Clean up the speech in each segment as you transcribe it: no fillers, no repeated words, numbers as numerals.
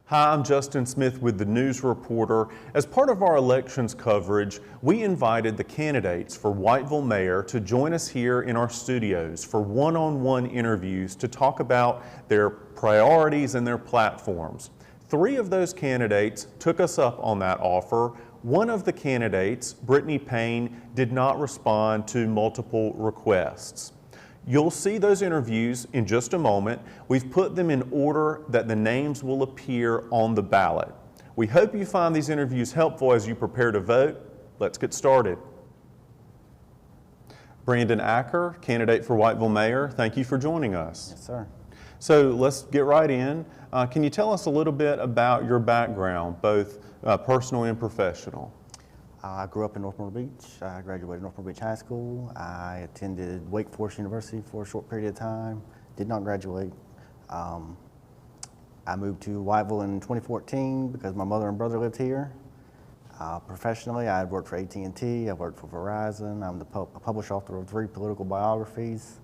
Hi, I'm Justin Smith with the News Reporter. As part of our elections coverage, we invited the candidates for Whiteville Mayor to join us here in our studios for one-on-one interviews to talk about their priorities and their platforms. 3 of those candidates took us up on that offer. One of the candidates, Brittany Payne, did not respond to multiple requests. You'll see those interviews in just a moment. We've put them in order that the names will appear on the ballot. We hope you find these interviews helpful as you prepare to vote. Let's get started. Brandon Acker, candidate for Whiteville Mayor, thank you for joining us. Yes, sir. So let's get right in. Can you tell us a little bit about your background, both personal and professional? I grew up in North Myrtle Beach. I graduated North Myrtle Beach High School. I attended Wake Forest University for a short period of time. Did not graduate. I moved to Whiteville in 2014 because my mother and brother lived here. Professionally, I had worked for AT&T. I worked for Verizon. I'm the published author of 3 political biographies.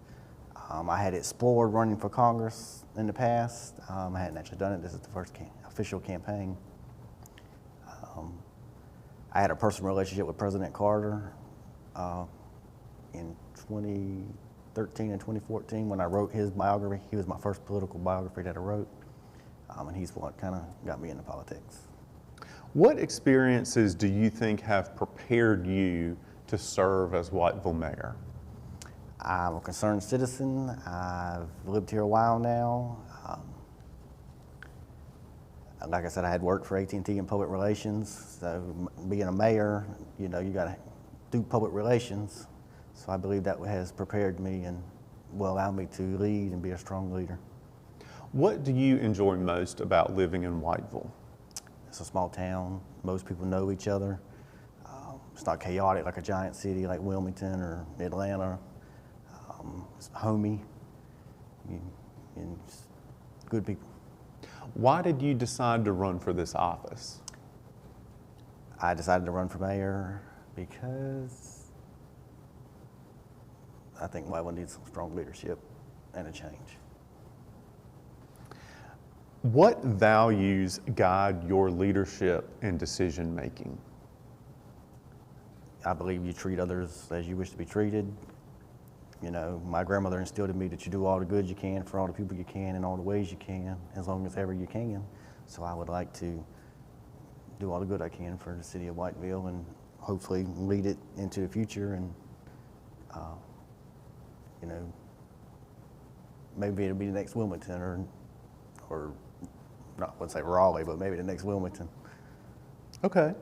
I had explored running for Congress in the past. I hadn't actually done it. This is the first official campaign. I had a personal relationship with President Carter in 2013 and 2014 when I wrote his biography. He was my first political biography that I wrote, and he's what kind of got me into politics. What experiences do you think have prepared you to serve as Whiteville Mayor? I'm a concerned citizen. I've lived here a while now. Like I said, I had worked for AT&T in public relations, so being a mayor, you know, you got to do public relations. So I believe that has prepared me and will allow me to lead and be a strong leader. What do you enjoy most about living in Whiteville? It's a small town. Most people know each other. It's not chaotic like a giant city like Wilmington or Atlanta. It's homey and just good people. Why did you decide to run for this office? I decided to run for mayor because I think Whiteville needs some strong leadership and a change. What values guide your leadership and decision making? I believe you treat others as you wish to be treated. You know, my grandmother instilled in me that you do all the good you can for all the people you can in all the ways you can, as long as ever you can. So I would like to do all the good I can for the city of Whiteville and hopefully lead it into the future and, you know, maybe it'll be the next Wilmington or not, let's say Raleigh, but maybe the next Wilmington. Okay.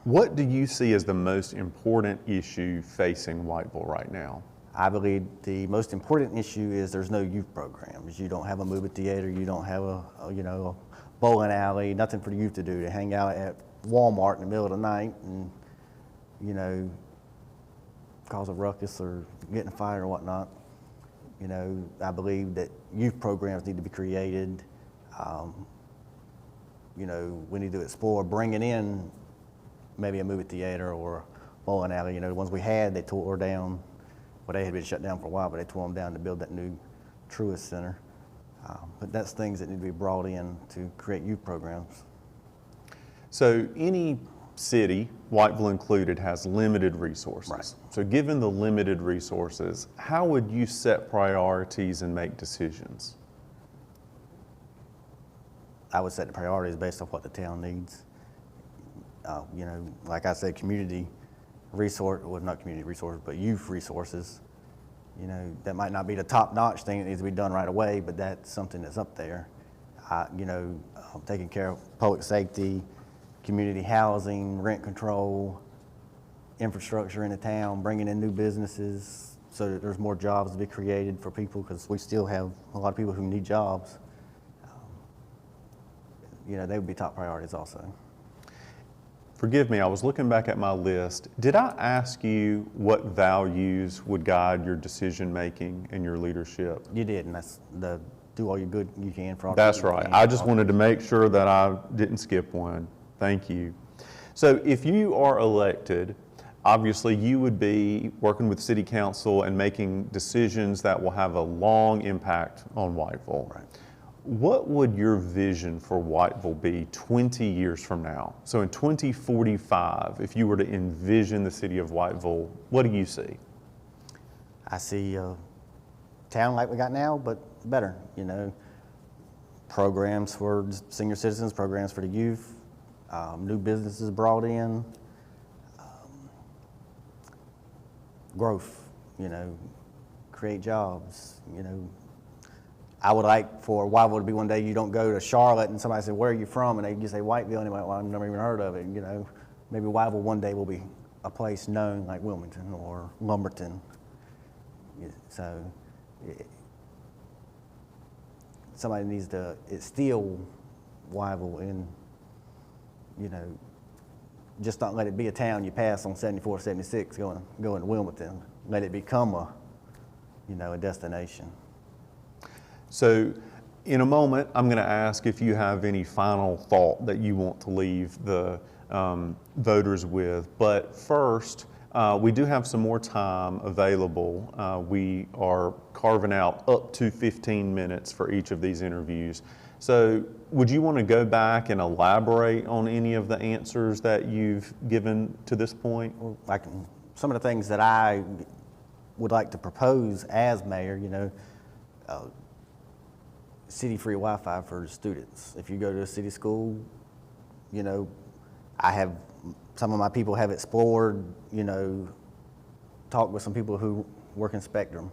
What do you see as the most important issue facing Whiteville right now? I believe the most important issue is there's no youth programs. You don't have a movie theater. You don't have a bowling alley. Nothing for the youth to do. To hang out at Walmart in the middle of the night and, you know, cause a ruckus or get in a fight or whatnot. You know, I believe that youth programs need to be created. You know, we need to explore bringing in maybe a movie theater or a bowling alley. You know, the ones we had, they tore down. Well, they had been shut down for a while, but they tore them down to build that new Truist Center. But that's things that need to be brought in to create youth programs. So any city, Whiteville included, has limited resources. Right. So given the limited resources, how would you set priorities and make decisions? I would set the priorities based off what the town needs. You know, like I said, community resource, well, not community resources, but youth resources. You know, that might not be the top-notch thing that needs to be done right away, but that's something that's up there. You know, taking care of public safety, community housing, rent control, infrastructure in the town, bringing in new businesses so that there's more jobs to be created for people, because we still have a lot of people who need jobs. You know, they would be top priorities also. Forgive me, I was looking back at my list. Did I ask you what values would guide your decision making and your leadership? You did, and that's the do all your good you can for all. That's right. I just wanted to make sure that I didn't skip one. Thank you. So if you are elected, obviously you would be working with City Council and making decisions that will have a long impact on Whiteville. Right. What would your vision for Whiteville be 20 years from now? So in 2045, if you were to envision the city of Whiteville, what do you see? I see a town like we got now, but better, you know. Programs for senior citizens, programs for the youth, new businesses brought in, growth, you know, create jobs, you know. I would like for Whiteville to be one day you don't go to Charlotte and somebody says, where are you from? And they just say Whiteville, and well, I've never even heard of it, you know. Maybe Whiteville one day will be a place known like Wilmington or Lumberton. So somebody needs to instill Whiteville in, you know, just not let it be a town you pass on 74, 76 going to Wilmington. Let it become a, you know, a destination. So in a moment, I'm going to ask if you have any final thought that you want to leave the voters with. But first, we do have some more time available. We are carving out up to 15 minutes for each of these interviews. So would you want to go back and elaborate on any of the answers that you've given to this point? Well, some of the things that I would like to propose as mayor, you know, city-free Wi-Fi for students. If you go to a city school, you know, some of my people have explored, you know, talked with some people who work in Spectrum,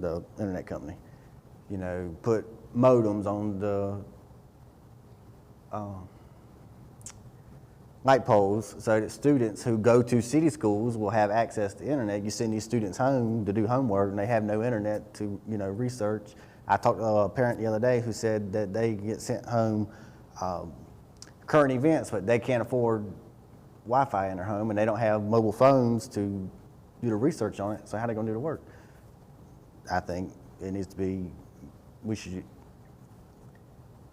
the internet company, you know, put modems on the light poles so that students who go to city schools will have access to internet. You send these students home to do homework and they have no internet to, you know, research. I talked to a parent the other day who said that they get sent home current events, but they can't afford Wi-Fi in their home and they don't have mobile phones to do the research on it, so how are they going to do the work? I think it needs to be, we should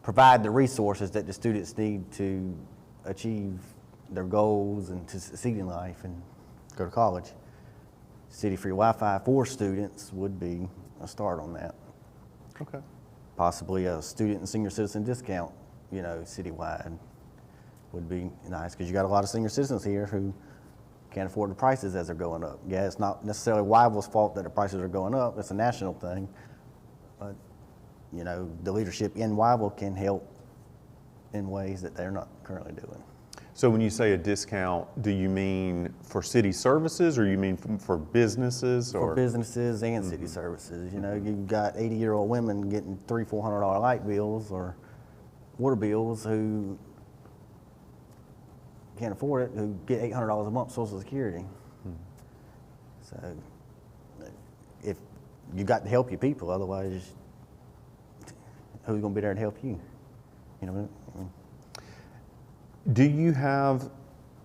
provide the resources that the students need to achieve their goals and to succeed in life and go to college. City-free Wi-Fi for students would be a start on that. Okay. Possibly a student and senior citizen discount, you know, citywide would be nice, because you got a lot of senior citizens here who can't afford the prices as they're going up. Yeah, it's not necessarily Whiteville's fault that the prices are going up, it's a national thing, but you know, the leadership in Whiteville can help in ways that they're not currently doing. So when you say a discount, do you mean for city services or you mean for businesses? For businesses and city services. You know, you've got 80-year-old women getting $300-400 light bills or water bills who can't afford it, who get $800 a month Social Security. So if you got to help your people, otherwise who's going to be there to help you? You know what I mean?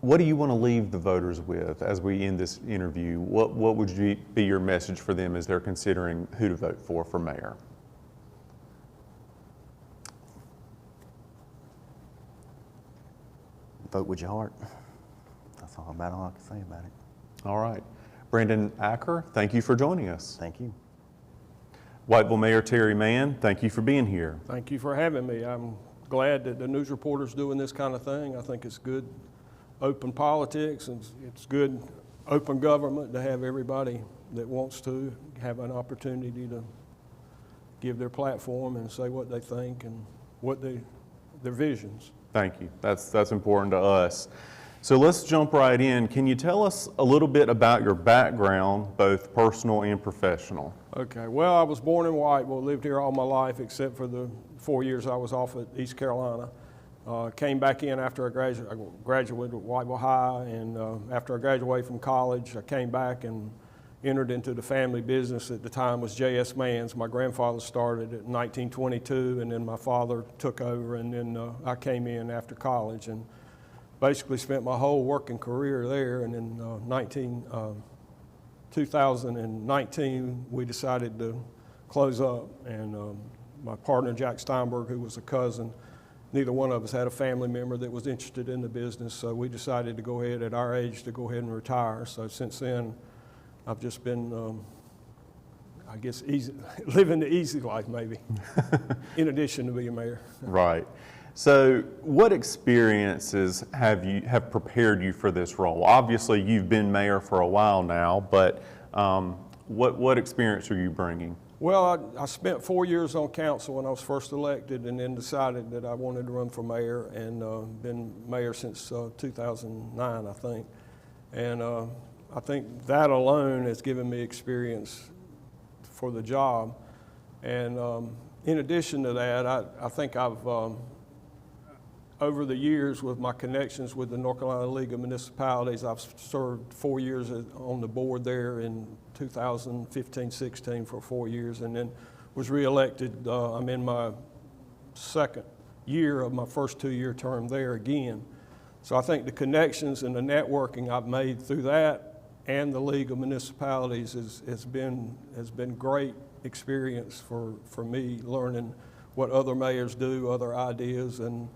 What do you want to leave the voters with as we end this interview? What would be your message for them as they're considering who to vote for mayor? Vote with your heart. That's about all I can say about it. All right. Brandon Acker, thank you for joining us. Thank you. Whiteville Mayor Terry Mann, thank you for being here. Thank you for having me. I'm glad that the news reporter's doing this kind of thing. I think it's good open politics, and it's good open government to have everybody that wants to have an opportunity to give their platform and say what they think and what their visions. Thank you. That's important to us. So let's jump right in. Can you tell us a little bit about your background, both personal and professional? Okay, well, I was born in Whiteville, lived here all my life except for the 4 years I was off at East Carolina. Came back in after I graduated at Whiteville High, and after I graduated from college, I came back and entered into the family business. At the time was J.S. Mann's. My grandfather started it in 1922, and then my father took over, and then I came in after college and basically spent my whole working career there. And in 2019, we decided to close up, and my partner, Jack Steinberg, who was a cousin, neither one of us had a family member that was interested in the business, so we decided to go ahead at our age to go ahead and retire. So since then, I've just been, I guess, living the easy life maybe, in addition to being mayor. Right. So what experiences have prepared you for this role? Obviously, you've been mayor for a while now, but what experience are you bringing? Well, I spent 4 years on council when I was first elected, and then decided that I wanted to run for mayor, and been mayor since 2009, I think. And I think that alone has given me experience for the job. And in addition to that, I think I've, over the years with my connections with the North Carolina League of Municipalities, I've served 4 years on the board there in 2015-16 for 4 years, and then was reelected. I'm in my second year of my first 2-year term there again. So I think the connections and the networking I've made through that and the League of Municipalities has been great experience for me, learning what other mayors do, other ideas. And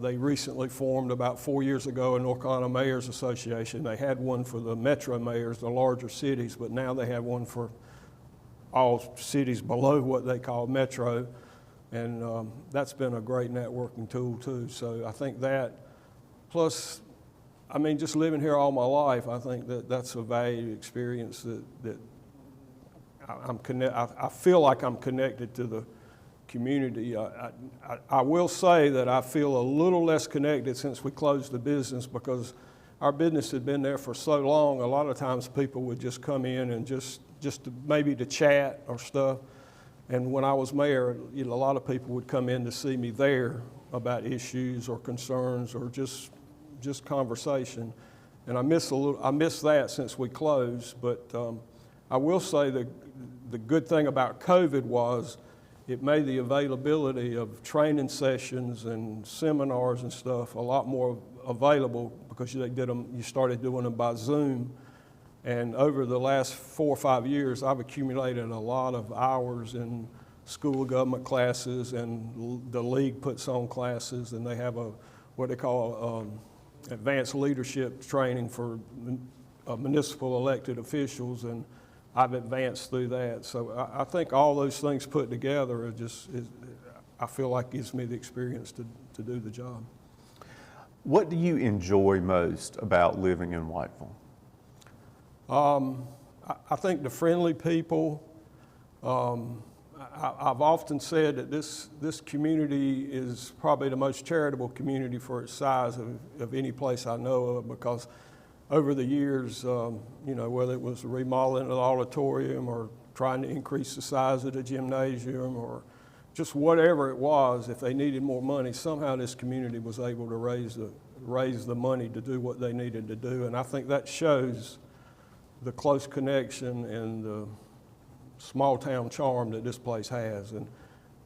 they recently formed about 4 years ago a North Carolina Mayors Association. They had one for the metro mayors, the larger cities, but now they have one for all cities below what they call metro. And that's been a great networking tool too. So I think that, plus, I mean, just living here all my life, I think that's a valued experience that I feel like I'm connected to the community. I will say that I feel a little less connected since we closed the business, because our business had been there for so long. A lot of times people would just come in and just maybe to chat or stuff. And when I was mayor, a lot of people would come in to see me there about issues or concerns or just conversation. And I miss that since we closed. But I will say the good thing about COVID was it made the availability of training sessions and seminars and stuff a lot more available, because you started doing them by Zoom. And over the last 4 or 5 years, I've accumulated a lot of hours in school of government classes, and the league puts on classes, and they have what they call advanced leadership training for municipal elected officials, and I've advanced through that. So I think all those things put together I feel like gives me the experience to do the job. What do you enjoy most about living in Whiteville? I think the friendly people. I've often said that this community is probably the most charitable community for its size of any place I know of, because over the years, whether it was remodeling of the auditorium or trying to increase the size of the gymnasium or just whatever it was, if they needed more money, somehow this community was able to raise the money to do what they needed to do. And I think that shows the close connection and the small town charm that this place has.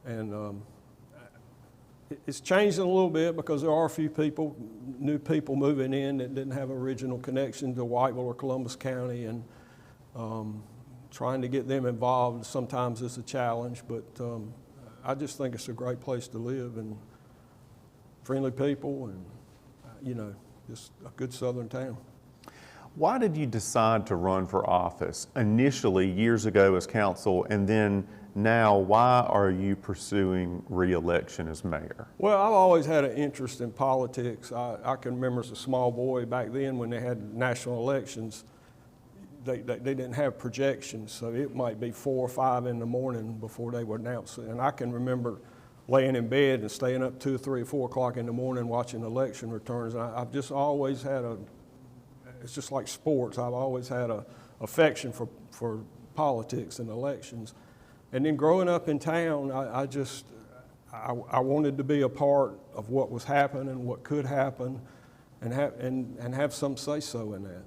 And it's changing a little bit, because there are a few new people moving in that didn't have original connection to Whiteville or Columbus County, and trying to get them involved sometimes is a challenge, but I just think it's a great place to live, and friendly people, and just a good southern town. Why did you decide to run for office initially years ago as council, and then now why are you pursuing re-election as mayor? Well, I've always had an interest in politics. I can remember as a small boy back then when they had national elections, they didn't have projections, so it might be 4 or 5 in the morning before they would announce it. And I can remember laying in bed and staying up 2 or 3 or 4 o'clock in the morning watching election returns. And I've just always had it's just like sports. I've always had an affection for politics and elections. And then growing up in town, I wanted to be a part of what was happening, what could happen, and have some say-so in that.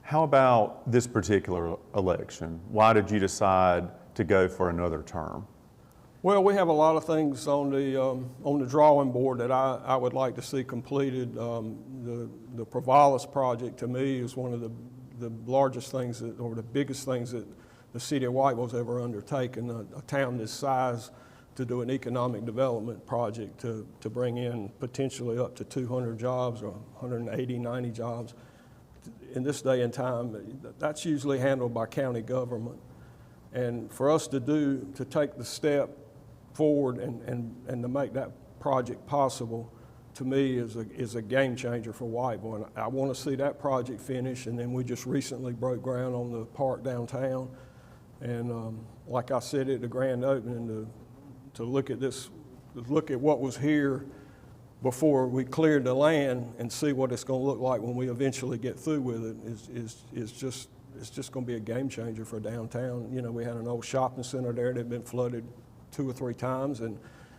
How about this particular election? Why did you decide to go for another term? Well, we have a lot of things on the drawing board that I would like to see completed. The Provalis project, to me, is one of the largest things or the biggest things that the city of Whiteville's ever undertaken. A town this size to do an economic development project to bring in potentially up to 200 jobs or 180, 90 jobs. In this day and time, that's usually handled by county government. And for us to take the step forward and to make that project possible, to me, is a game changer for Whiteville. And I want to see that project finish. And then we just recently broke ground on the park downtown. And like I said at the grand opening, to look at this, look at what was here before we cleared the land and see what it's going to look like when we eventually get through with it is just going to be a game changer for downtown. You know, we had an old shopping center there that had been flooded 2 or 3 times, and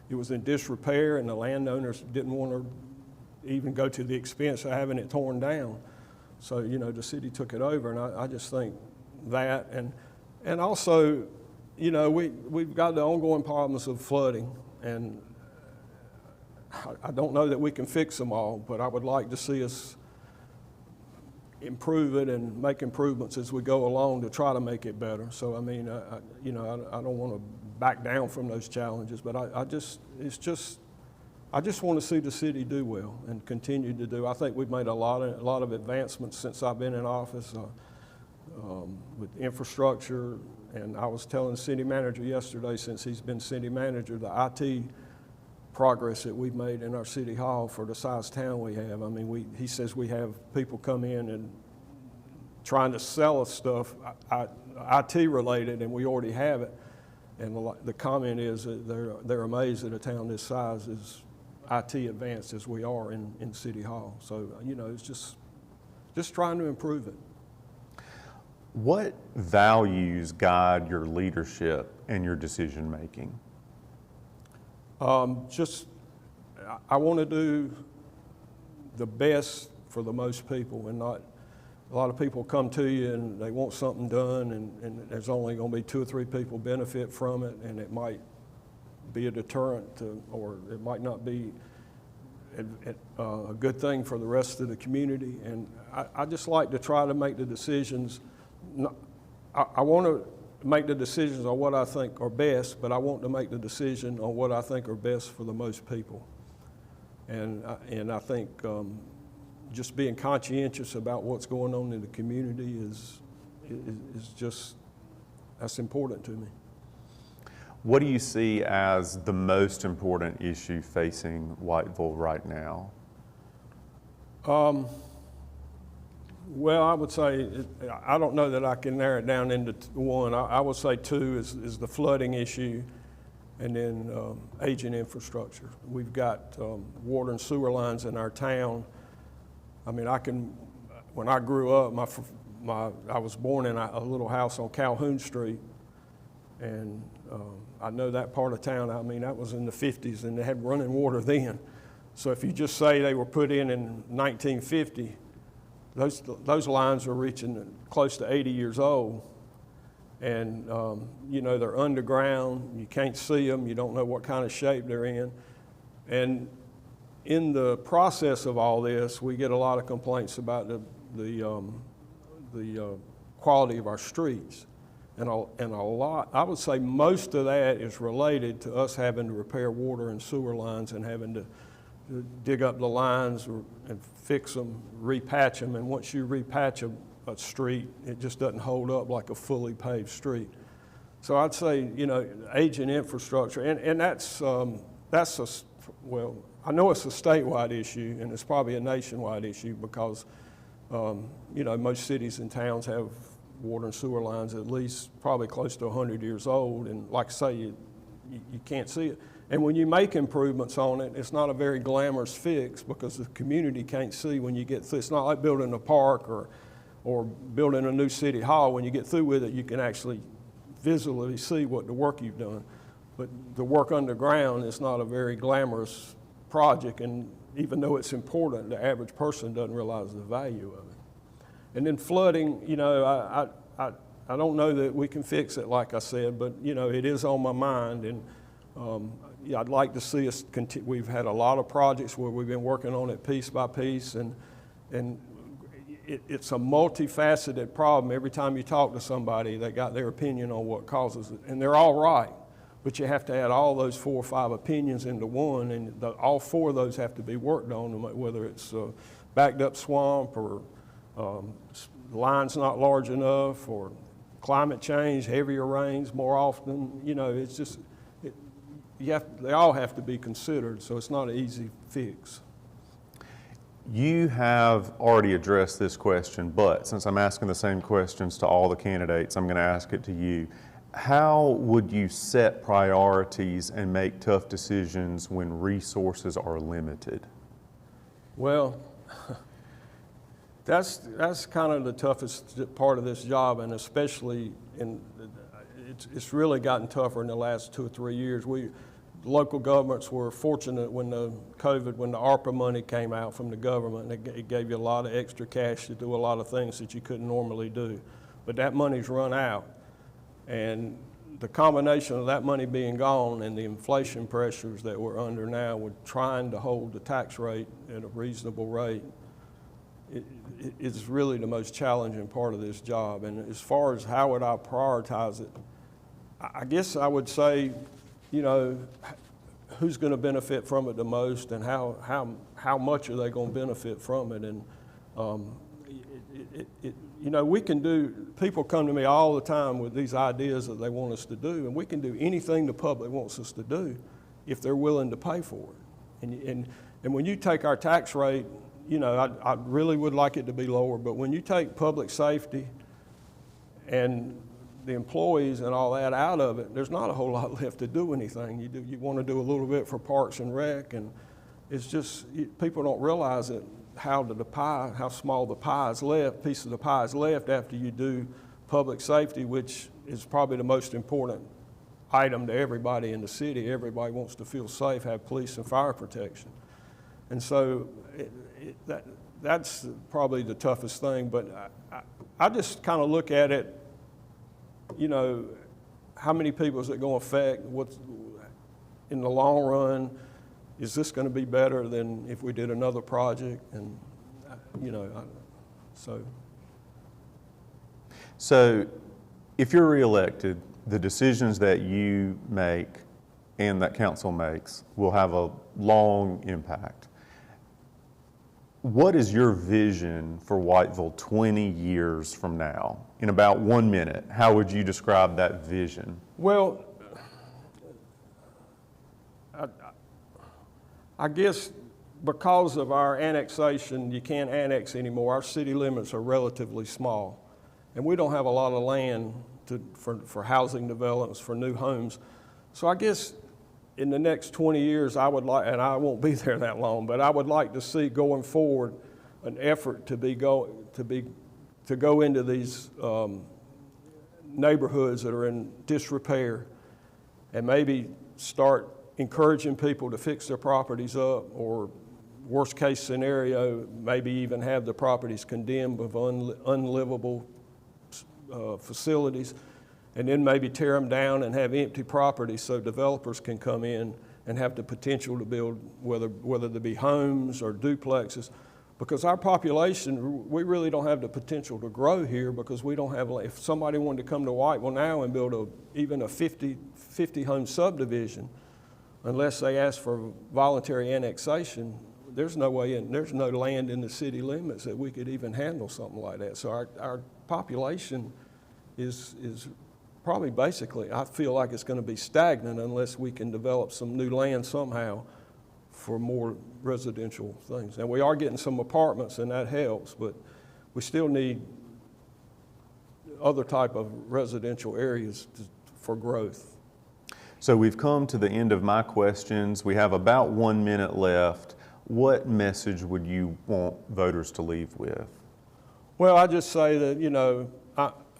it was in disrepair, and the landowners didn't want to even go to the expense of having it torn down. So, you know, the city took it over, and I just think that, and also, you know, we've got the ongoing problems of flooding, and I don't know that we can fix them all, but I would like to see us improve it and make improvements as we go along to try to make it better. So, I mean, you know, I don't want to back down from those challenges, but I just want to see the city do well and continue to do. I think we've made a lot of advancements since I've been in office with infrastructure. And I was telling the city manager yesterday, since he's been city manager, the IT progress that we've made in our city hall for the size town we have. I mean, he says we have people come in and trying to sell us stuff, IT related, and we already have it. And the comment is that they're amazed that a town this size is IT advanced as we are in City Hall. So, you know, it's just trying to improve it. What values guide your leadership and your decision making? I want to do the best for the most people, and not a lot of people come to you and they want something done, and there's only going to be 2 or 3 people benefit from it, and it might be a deterrent or it might not be a good thing for the rest of the community. And I just like to try to make the decisions. I want to make the decisions on what I think are best, but I want to make the decision on what I think are best for the most people. And I think just being conscientious about what's going on in the community is just, that's important to me. What do you see as the most important issue facing Whiteville right now? Well, I would say, I don't know that I can narrow it down into one. I would say 2 is the flooding issue, and then aging infrastructure. We've got water and sewer lines in our town. I mean, when I grew up, I was born in a little house on Calhoun Street, and I know that part of town. I mean, that was in the 50s, and they had running water then. So if you just say they were put in 1950, those lines are reaching close to 80 years old. And, you know, they're underground. You can't see them. You don't know what kind of shape they're in. And in the process of all this, we get a lot of complaints about the quality of our streets. And a lot, I would say most of that is related to us having to repair water and sewer lines and having to dig up the lines and fix them, repatch them. And once you repatch a street, it just doesn't hold up like a fully paved street. So I'd say, you know, aging infrastructure, and that's well, I know it's a statewide issue, and it's probably a nationwide issue because, you know, most cities and towns have water and sewer lines at least probably close to 100 years old, and like I say, you can't see it. And when you make improvements on it, it's not a very glamorous fix because the community can't see when you get through. It's not like building a park or building a new city hall. When you get through with it, you can actually visually see what the work you've done. But the work underground is not a very glamorous project, and even though it's important, the average person doesn't realize the value of it. And then flooding, you know, I don't know that we can fix it, like I said, but, you know, it is on my mind. And yeah, I'd like to see us continue. We've had a lot of projects where we've been working on it piece by piece, and it's a multifaceted problem. Every time you talk to somebody, they got their opinion on what causes it, and they're all right. But you have to add all those 4 or 5 opinions into one, and all 4 of those have to be worked on, whether it's backed up swamp or lines not large enough or climate change, heavier rains more often. You know, it's just, they all have to be considered, so it's not an easy fix. You have already addressed this question, but since I'm asking the same questions to all the candidates, I'm going to ask it to you. How would you set priorities and make tough decisions when resources are limited? Well, that's kind of the toughest part of this job, and especially it's really gotten tougher in the last 2 or 3 years. Local governments were fortunate when the ARPA money came out from the government. It gave you a lot of extra cash to do a lot of things that you couldn't normally do. But that money's run out. And the combination of that money being gone and the inflation pressures that we're under now with trying to hold the tax rate at a reasonable rate, it's really the most challenging part of this job. And as far as how would I prioritize it, I guess I would say, you know, who's going to benefit from it the most, and how much are they going to benefit from it? And you know, people come to me all the time with these ideas that they want us to do, and we can do anything the public wants us to do if they're willing to pay for it. And when you take our tax rate, you know, I really would like it to be lower, but when you take public safety and the employees and all that out of it, there's not a whole lot left to do anything. You want to do a little bit for Parks and Rec, and it's just, people don't realize it, how small the pie is left, piece of the pie is left after you do public safety, which is probably the most important item to everybody in the city. Everybody wants to feel safe, have police and fire protection. And so that's probably the toughest thing, but I just kind of look at it, you know, how many people is it going to affect? What's in the long run? Is this going to be better than if we did another project? And you know, So, if you're reelected, the decisions that you make and that council makes will have a long impact. What is your vision for Whiteville 20 years from now? In about 1 minute, how would you describe that vision? Well, I guess because of our annexation, you can't annex anymore. Our city limits are relatively small, and we don't have a lot of land for housing developments, for new homes. So I guess in the next 20 years, I would like, and I won't be there that long, but I would like to see going forward an effort to go into these neighborhoods that are in disrepair, and maybe start encouraging people to fix their properties up, or worst case scenario, maybe even have the properties condemned of unlivable facilities, and then maybe tear them down and have empty properties so developers can come in and have the potential to build, whether they be homes or duplexes. Because our population, we really don't have the potential to grow here, because we don't have, if somebody wanted to come to Whiteville now and build even a 50 home subdivision, unless they ask for voluntary annexation, there's no way in, there's no land in the city limits that we could even handle something like that. So our population is probably basically, I feel like it's going to be stagnant unless we can develop some new land somehow for more residential things. And we are getting some apartments, and that helps, but we still need other type of residential areas for growth. So we've come to the end of my questions. We have about 1 minute left. What message would you want voters to leave with? Well, I just say that, you know,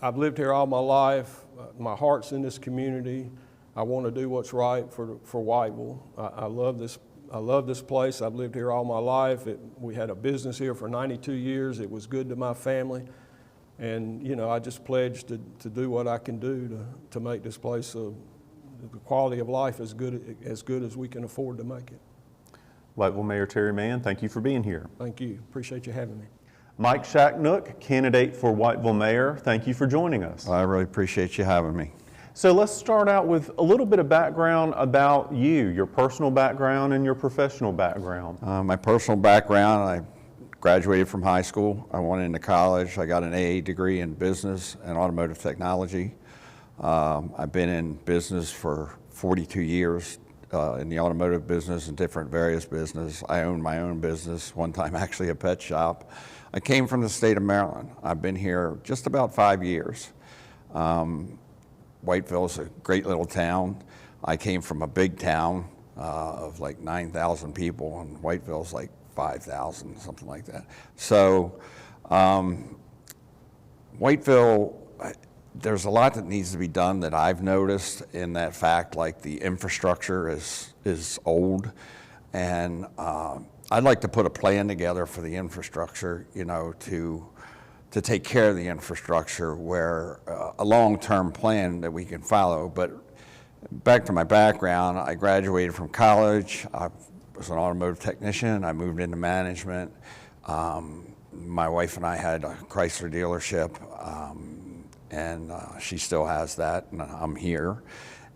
I've lived here all my life. My heart's in this community. I want to do what's right for Whiteville. I love this place. I've lived here all my life. We had a business here for 92 years. It was good to my family. And, you know, I just pledged to do what I can do to make this place the quality of life as good as we can afford to make it. Whiteville Mayor Terry Mann, thank you for being here. Thank you. Appreciate you having me. Mike Schachnuk, candidate for Whiteville Mayor, thank you for joining us. I really appreciate you having me. So let's start out with a little bit of background about you, your personal background and your professional background. My personal background, I graduated from high school. I went into college. I got an AA degree in business and automotive technology. I've been in business for 42 years in the automotive business and different various business. I own my own business, one time actually a pet shop. I came from the state of Maryland. I've been here just about 5 years. Whiteville's a great little town. I came from a big town of like 9,000 people, and Whiteville's like 5,000, something like that. So Whiteville, there's a lot that needs to be done that I've noticed in that fact, like the infrastructure is old, and I'd like to put a plan together for the infrastructure, you know, to take care of the infrastructure, where a long-term plan that we can follow. But back to my background, I graduated from college. I was an automotive technician. I moved into management. My wife and I had a Chrysler dealership, and she still has that, and I'm here.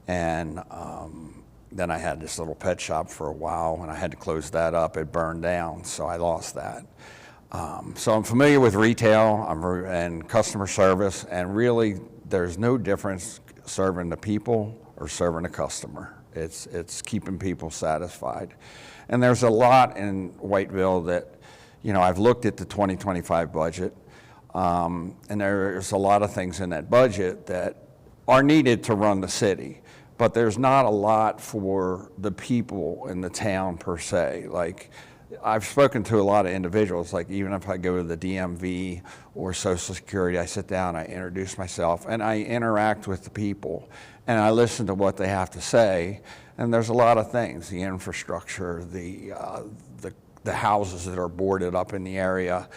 And then I had this little pet shop for a while, and I had to close that up. It burned down, so I lost that. So I'm familiar with retail and customer service, and really there's no difference serving the people or serving the customer. It's keeping people satisfied. And there's a lot in Whiteville that, you know, I've looked at the 2025 budget, and there's a lot of things in that budget that are needed to run the city, but there's not a lot for the people in the town per se. Like, I've spoken to a lot of individuals, like even if I go to the DMV or Social Security, I sit down, I introduce myself, and I interact with the people, and I listen to what they have to say. And there's a lot of things, the infrastructure, the houses that are boarded up in the area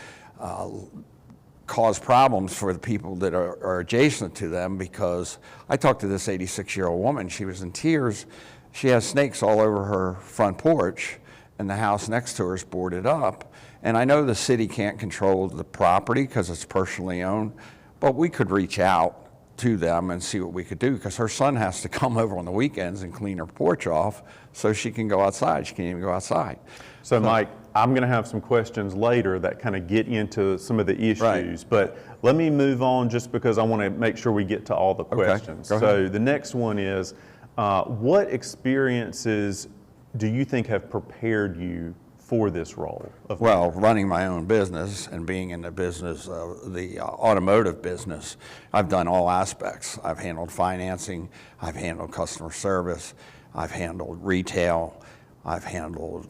cause problems for the people that are adjacent to them, because I talked to this 86-year-old woman. She was in tears. She has snakes all over her front porch, and the house next to her is boarded up. And I know the city can't control the property because it's personally owned, but we could reach out to them and see what we could do, because her son has to come over on the weekends and clean her porch off so she can go outside. She can't even go outside. So Mike, I'm going to have some questions later that kind of get into some of the issues, Right. But let me move on just because I want to make sure we get to all the questions. Go ahead. So the next one is, what experiences do you think have prepared you for this role? Well, running my own business and being in the business, the automotive business, I've done all aspects. I've handled financing, I've handled customer service, I've handled retail, I've handled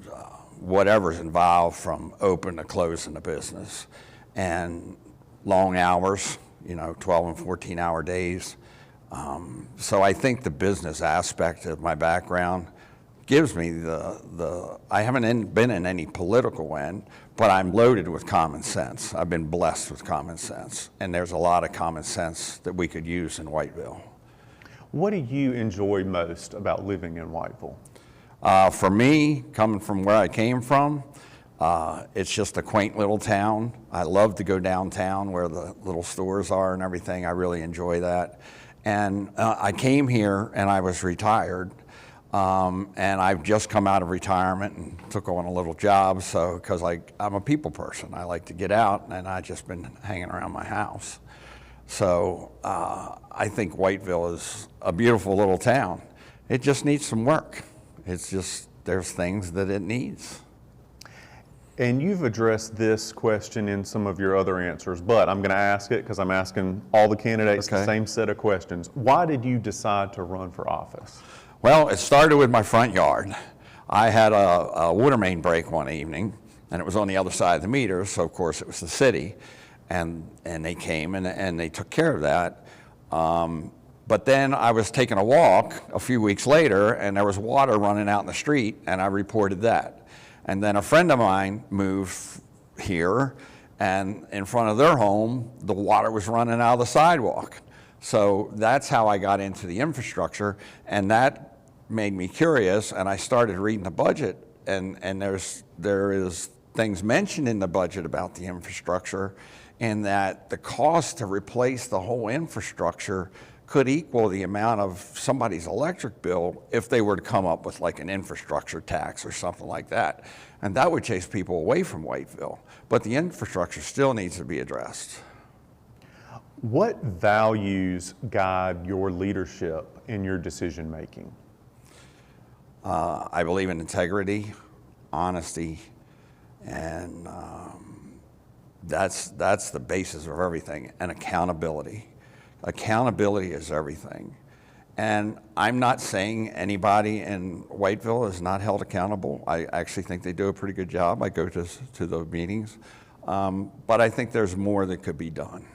whatever's involved from open to closing the business. And long hours, you know, 12 and 14-hour days. So I think the business aspect of my background gives me I haven't been in any political end, but I'm loaded with common sense. I've been blessed with common sense, and there's a lot of common sense that we could use in Whiteville. What do you enjoy most about living in Whiteville? For me, coming from where I came from, it's just a quaint little town. I love to go downtown where the little stores are and everything. I really enjoy that. And I came here and I was retired. And I've just come out of retirement and took on a little job, so because I'm a people person. I like to get out, and I've just been hanging around my house. So I think Whiteville is a beautiful little town. It just needs some work. It's just, there's things that it needs. And you've addressed this question in some of your other answers, but I'm going to ask it because I'm asking all the candidates the same set of questions. Why did you decide to run for office? Well, it started with my front yard. I had a water main break one evening, and it was on the other side of the meter, so of course it was the city, and they came and they took care of that. But then I was taking a walk a few weeks later, and there was water running out in the street, and I reported that. And then a friend of mine moved here, and in front of their home, the water was running out of the sidewalk. So that's how I got into the infrastructure, and that made me curious, and I started reading the budget, and there is things mentioned in the budget about the infrastructure, and that the cost to replace the whole infrastructure could equal the amount of somebody's electric bill if they were to come up with like an infrastructure tax or something like that. And that would chase people away from Whiteville. But the infrastructure still needs to be addressed. What values guide your leadership in your decision making? I believe in integrity, honesty, and that's the basis of everything, and accountability. Accountability is everything. And I'm not saying anybody in Whiteville is not held accountable. I actually think they do a pretty good job. I go to the meetings. But I think there's more that could be done.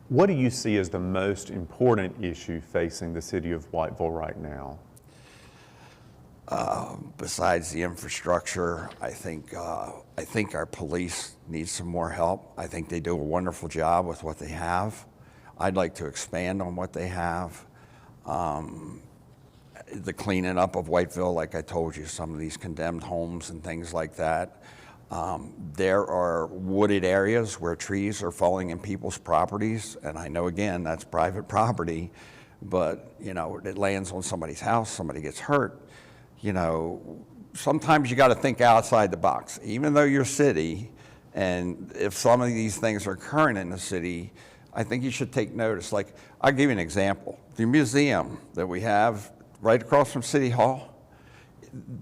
What do you see as the most important issue facing the city of Whiteville right now? Besides the infrastructure, I think our police need some more help. I think they do a wonderful job with what they have. I'd like to expand on what they have. The cleaning up of Whiteville, like I told you, some of these condemned homes and things like that. There are wooded areas where trees are falling in people's properties, and I know, again, that's private property, but, you know, it lands on somebody's house, somebody gets hurt. You know, sometimes you got to think outside the box. Even though you're city, and if some of these things are occurring in the city, I think you should take notice. Like, I'll give you an example. The museum that we have right across from City Hall,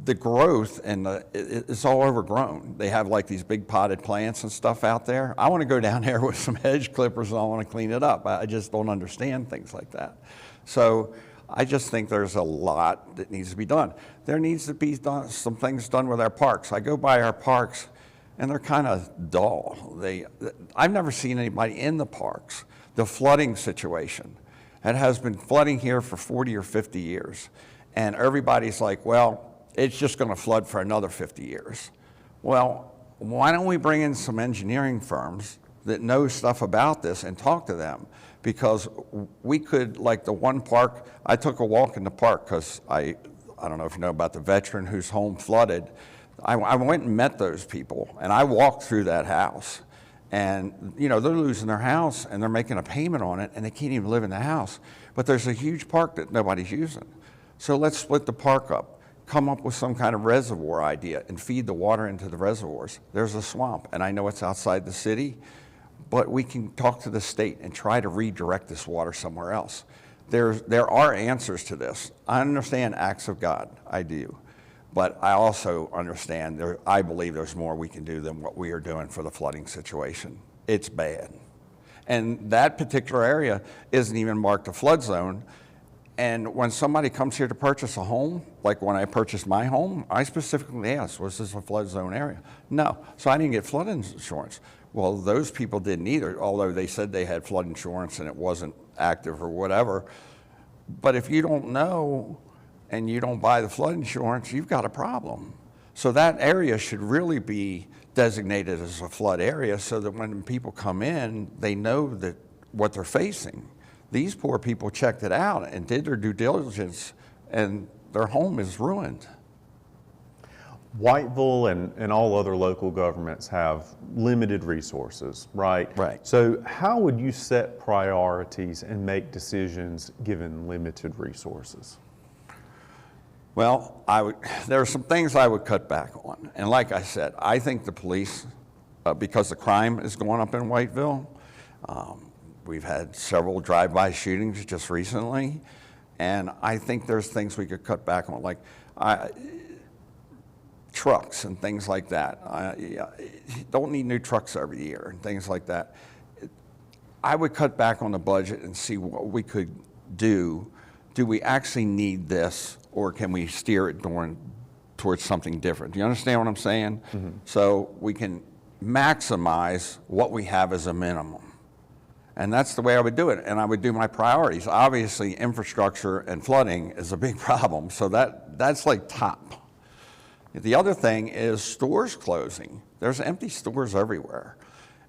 the growth and it's all overgrown. They have like these big potted plants and stuff out there. I want to go down there with some hedge clippers and I want to clean it up. I just don't understand things like that. So I just think there's a lot that needs to be done. There needs to be some things done with our parks. I go by our parks and they're kind of dull. I've never seen anybody in the parks. The flooding situation, it has been flooding here for 40 or 50 years. And everybody's like, well, it's just going to flood for another 50 years. Well, why don't we bring in some engineering firms that know stuff about this and talk to them? Because we could, like the one park, I took a walk in the park because I don't know if you know about the veteran whose home flooded. I went and met those people, and I walked through that house. And, you know, they're losing their house, and they're making a payment on it, and they can't even live in the house. But there's a huge park that nobody's using. So let's split the park up, come up with some kind of reservoir idea, and feed the water into the reservoirs. There's a swamp, and I know it's outside the city, but we can talk to the state and try to redirect this water somewhere else. There are answers to this. I understand acts of God, I do. But I also understand, I believe there's more we can do than what we are doing for the flooding situation. It's bad. And that particular area isn't even marked a flood zone. And when somebody comes here to purchase a home, like when I purchased my home, I specifically asked, was this a flood zone area? No, so I didn't get flood insurance. Well, those people didn't either, although they said they had flood insurance and it wasn't active or whatever. But if you don't know and you don't buy the flood insurance, you've got a problem. So that area should really be designated as a flood area so that when people come in, they know that what they're facing. These poor people checked it out and did their due diligence, and their home is ruined. Whiteville and all other local governments have limited resources, right? Right. So how would you set priorities and make decisions given limited resources? Well, there are some things I would cut back on. And like I said, I think the police, because the crime is going up in Whiteville, we've had several drive-by shootings just recently, and I think there's things we could cut back on, like trucks and things like that. You don't need new trucks every year and things like that. I would cut back on the budget and see what we could do. Do we actually need this, or can we steer it towards something different? Do you understand what I'm saying? Mm-hmm. So we can maximize what we have as a minimum. And that's the way I would do it. And I would do my priorities. Obviously, infrastructure and flooding is a big problem. So that's like top. The other thing is stores closing. There's empty stores everywhere.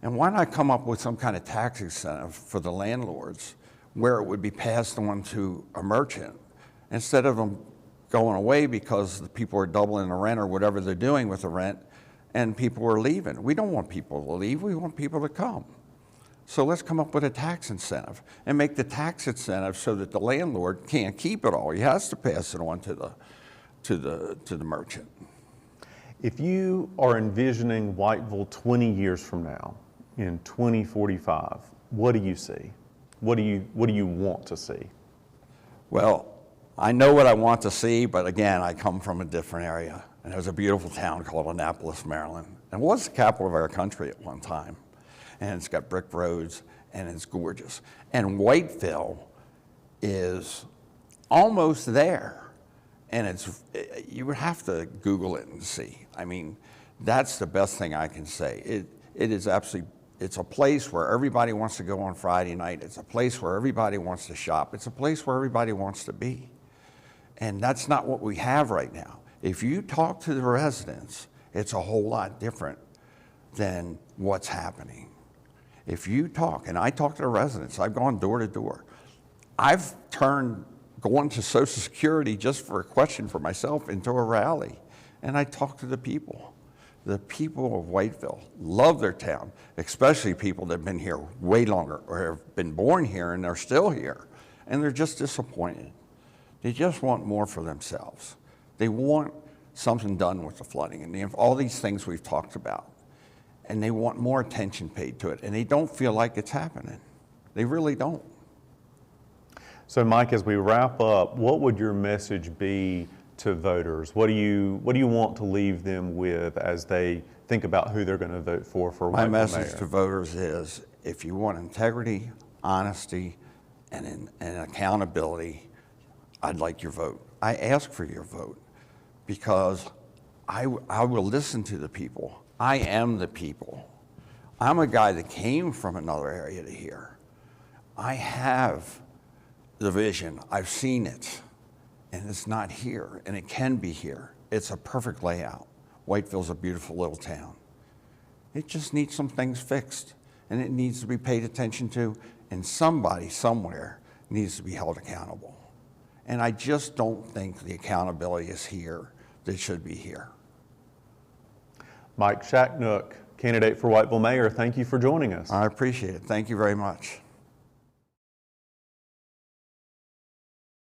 And why not come up with some kind of tax incentive for the landlords where it would be passed on to a merchant instead of them going away because the people are doubling the rent or whatever they're doing with the rent and people are leaving. We don't want people to leave. We want people to come. So let's come up with a tax incentive and make the tax incentive so that the landlord can't keep it all. He has to pass it on to the merchant. If you are envisioning Whiteville 20 years from now, in 2045, what do you see? What do you want to see? Well, I know what I want to see, but again, I come from a different area. And there's a beautiful town called Annapolis, Maryland. And it was the capital of our country at one time. And it's got brick roads, and it's gorgeous. And Whiteville is almost there. And you would have to Google it and see. I mean, that's the best thing I can say. It is absolutely, it's a place where everybody wants to go on Friday night. It's a place where everybody wants to shop. It's a place where everybody wants to be. And that's not what we have right now. If you talk to the residents, it's a whole lot different than what's happening. If you talk, and I talk to the residents, I've gone door to door. I've turned going to Social Security just for a question for myself into a rally. And I talk to the people. The people of Whiteville love their town, especially people that have been here way longer or have been born here and they're still here. And they're just disappointed. They just want more for themselves. They want something done with the flooding and all these things we've talked about. And they want more attention paid to it. And they don't feel like it's happening. They really don't. So Mike, as we wrap up, what would your message be to voters? What do you want to leave them with as they think about who they're going to vote for Whiteville Mayor? My message to voters is, if you want integrity, honesty, and accountability, I'd like your vote. I ask for your vote because I will listen to the people. I am the people. I'm a guy that came from another area to here. I have the vision. I've seen it. And it's not here, and it can be here. It's a perfect layout. Whiteville's a beautiful little town. It just needs some things fixed, and it needs to be paid attention to, and somebody somewhere needs to be held accountable. And I just don't think the accountability is here that should be here. Mike Schachnuk, candidate for Whiteville Mayor, thank you for joining us. I appreciate it. Thank you very much.